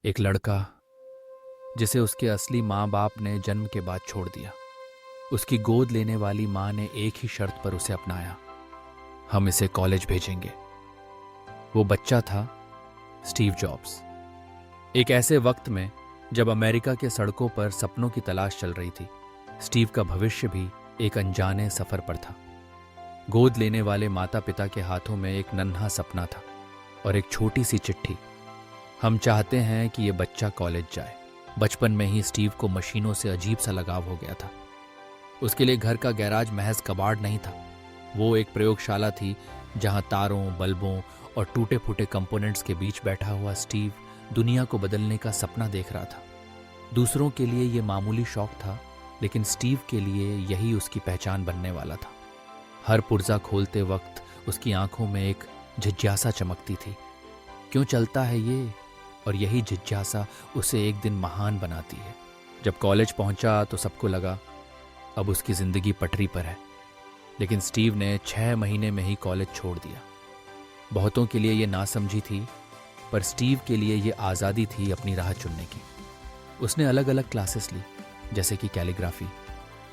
एक लड़का जिसे उसके असली माँ बाप ने जन्म के बाद छोड़ दिया। उसकी गोद लेने वाली माँ ने एक ही शर्त पर उसे अपनाया, हम इसे कॉलेज भेजेंगे। वो बच्चा था स्टीव जॉब्स। एक ऐसे वक्त में जब अमेरिका के सड़कों पर सपनों की तलाश चल रही थी, स्टीव का भविष्य भी एक अनजाने सफर पर था। गोद लेने वाले माता पिता के हाथों में एक नन्हा सपना था और एक छोटी सी चिट्ठी, हम चाहते हैं कि ये बच्चा कॉलेज जाए। बचपन में ही स्टीव को मशीनों से अजीब सा लगाव हो गया था। उसके लिए घर का गैराज महज कबाड़ नहीं था, वो एक प्रयोगशाला थी जहां तारों, बल्बों और टूटे फूटे कंपोनेंट्स के बीच बैठा हुआ स्टीव दुनिया को बदलने का सपना देख रहा था। दूसरों के लिए ये मामूली शौक था, लेकिन स्टीव के लिए यही उसकी पहचान बनने वाला था। हर पुर्जा खोलते वक्त उसकी आंखों में एक जिज्ञासा चमकती थी, क्यों चलता है ये? और यही जिज्ञासा उसे एक दिन महान बनाती है। जब कॉलेज पहुंचा तो सबको लगा अब उसकी जिंदगी पटरी पर है, लेकिन स्टीव ने 6 महीने में ही कॉलेज छोड़ दिया। बहुतों के लिए ये नासमझी थी, पर स्टीव के लिए ये आज़ादी थी अपनी राह चुनने की। उसने अलग अलग क्लासेस ली, जैसे कि कैलीग्राफी,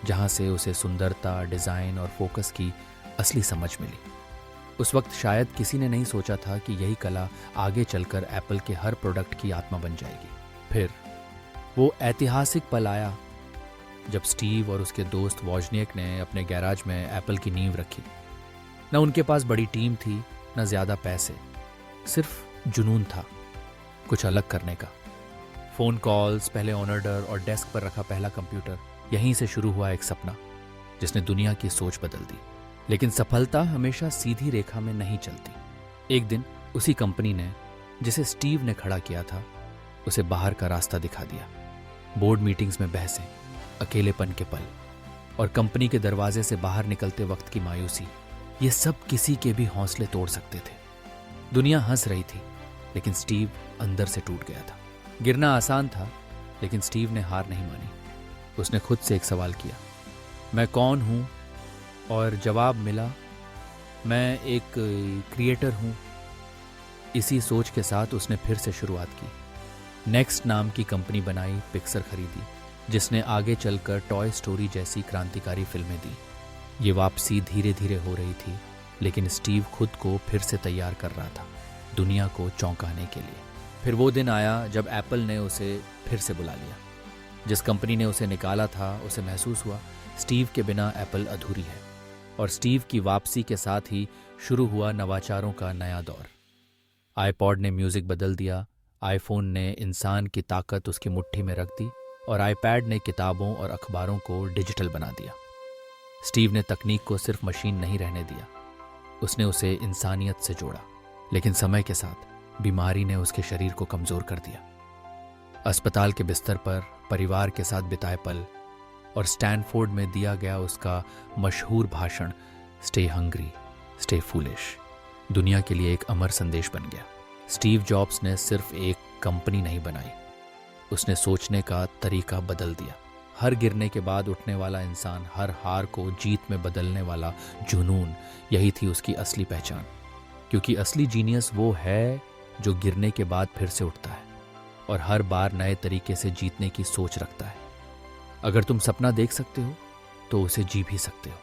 जहाँ से उसे सुंदरता, डिज़ाइन और फोकस की असली समझ मिली। उस वक्त शायद किसी ने नहीं सोचा था कि यही कला आगे चलकर एप्पल के हर प्रोडक्ट की आत्मा बन जाएगी। फिर वो ऐतिहासिक पल आया जब स्टीव और उसके दोस्त वॉजनियक ने अपने गैराज में एप्पल की नींव रखी। न उनके पास बड़ी टीम थी, न ज़्यादा पैसे, सिर्फ जुनून था कुछ अलग करने का। फ़ोन कॉल्स, पहले ऑनर और डेस्क पर रखा पहला कंप्यूटर, यहीं से शुरू हुआ एक सपना जिसने दुनिया की सोच बदल दी। लेकिन सफलता हमेशा सीधी रेखा में नहीं चलती। एक दिन उसी कंपनी ने, जिसे स्टीव ने खड़ा किया था, उसे बाहर का रास्ता दिखा दिया। बोर्ड मीटिंग्स में बहसें, अकेलेपन के पल और कंपनी के दरवाजे से बाहर निकलते वक्त की मायूसी, ये सब किसी के भी हौसले तोड़ सकते थे। दुनिया हंस रही थी, लेकिन स्टीव अंदर से टूट गया था। गिरना आसान था, लेकिन स्टीव ने हार नहीं मानी। उसने खुद से एक सवाल किया, मैं कौन हूं? और जवाब मिला, मैं एक क्रिएटर हूं। इसी सोच के साथ उसने फिर से शुरुआत की। नेक्स्ट नाम की कंपनी बनाई, पिक्सर खरीदी, जिसने आगे चलकर टॉय स्टोरी जैसी क्रांतिकारी फिल्में दी। ये वापसी धीरे धीरे हो रही थी, लेकिन स्टीव खुद को फिर से तैयार कर रहा था दुनिया को चौंकाने के लिए। फिर वो दिन आया जब एप्पल ने उसे फिर से बुला लिया। जिस कंपनी ने उसे निकाला था, उसे महसूस हुआ स्टीव के बिना एप्पल अधूरी है। और स्टीव की वापसी के साथ ही शुरू हुआ नवाचारों का नया दौर। आईपॉड ने म्यूजिक बदल दिया, आईफोन ने इंसान की ताकत उसकी मुट्ठी में रख दी और आईपैड ने किताबों और अखबारों को डिजिटल बना दिया। स्टीव ने तकनीक को सिर्फ मशीन नहीं रहने दिया, उसने उसे इंसानियत से जोड़ा। लेकिन समय के साथ बीमारी ने उसके शरीर को कमजोर कर दिया। अस्पताल के बिस्तर पर परिवार के साथ बिताए पल और स्टैनफोर्ड में दिया गया उसका मशहूर भाषण, स्टे हंग्री, स्टे फूलिश, दुनिया के लिए एक अमर संदेश बन गया। स्टीव जॉब्स ने सिर्फ एक कंपनी नहीं बनाई, उसने सोचने का तरीका बदल दिया। हर गिरने के बाद उठने वाला इंसान, हर हार को जीत में बदलने वाला जुनून, यही थी उसकी असली पहचान। क्योंकि असली जीनियस वो है जो गिरने के बाद फिर से उठता है और हर बार नए तरीके से जीतने की सोच रखता है। अगर तुम सपना देख सकते हो तो उसे जी भी सकते हो।